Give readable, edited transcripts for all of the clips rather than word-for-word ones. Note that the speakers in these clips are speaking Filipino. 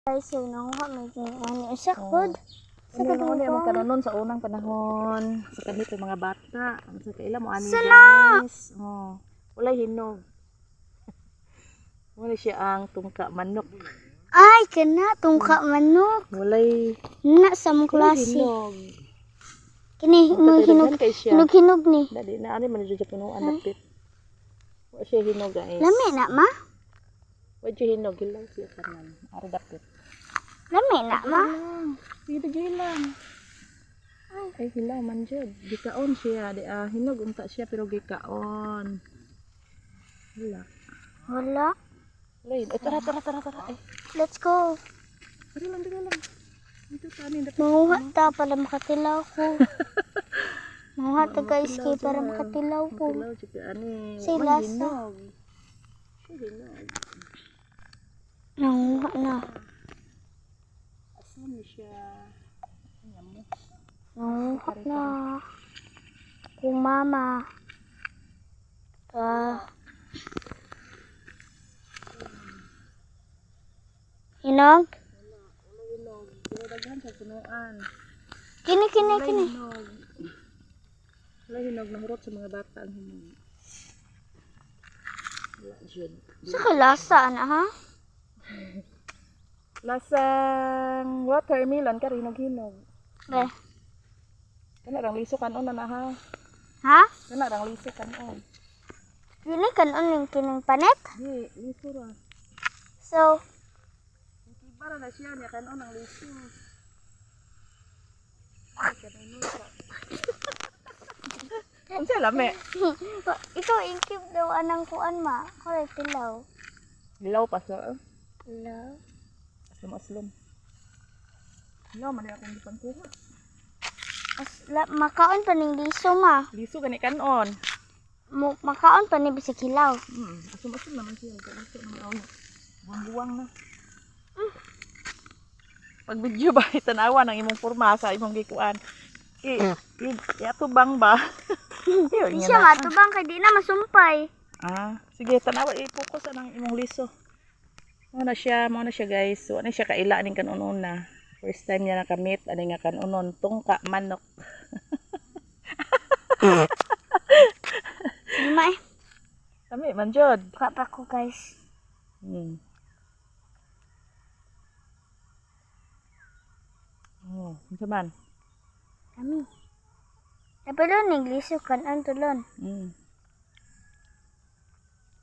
Guys, yun ang kami ano sakod. Sakod mo ni kanon sa unang panahon. Sa kanito mga bata. Sa kaila mo ani Sala! guys. Oh. Wala hinog. Wala siya ang tungka manok. Ay, kana tungka manok. Walay Na sa mong klase. hinog. Kini hinog Kay siya. hinog ni. Dali na ani man jud punuan dapit. Wa siya hinog guys. Lami na ma? Wa siya hinog hilaw siya tanan. Ari dapit. Lami na ma? Sige gilang. Ay hilaw man jud. Gikaon siya di hinog unta siya pero gikaon. Wala. Wala. Ay, tara. Ay, Let's go. dali lang. Dito tani dapit. Manguha ta para makatilaw ko. Manguha ta guys kay para makatilaw ko. Hilaw siya ani. Sila sa. Siya hinog. Nanguha na. Asan ni siya? Nyamo. Nanguha na. Kung mama. Hinog? Wala hinog. Pero daghan sa punuan. Kini. Hinog. Wala hinog nahurot sa mga bata ang hinog. Wala jud. Sa kalasa na ha? Lasang watermelon ka hinog. Be. Kana rang liso kanon na ha. Ha? Kana rang liso kanon. Kini kanon yung kining panet? Di, liso ra. So, Para na siya niya kanon ang liso. Ay, kanon sa. Unsa lame? ikaw inkip daw anang kuan ma. Correct tilaw. Hilaw pa sa. Tilaw. Aslom. Hilaw man akong gipangkuha. Makaon pa ning liso ma. Liso gani kanon. Makaon pa ni bisig hilaw. Asom naman siya. Liso naman ako. Buwang-buwang na. Pag video ba itanawa ng imong porma sa imong gikuan. Yatubang ba? Di siya matubang kay di na masumpay. Sige, tanawa i-focus ang imong liso. Mo na siya guys. So ano siya kaila ning kanunon na. First time niya nakamit ani nga kanunon tungka manok. Lima eh. Kami man jud. Kapa ko guys. Unsa man? Kami. Pero ning liso kanon tulon.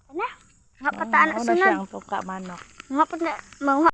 Kana? Nga pataan Ano sunod. siya ang tungka manok. Nga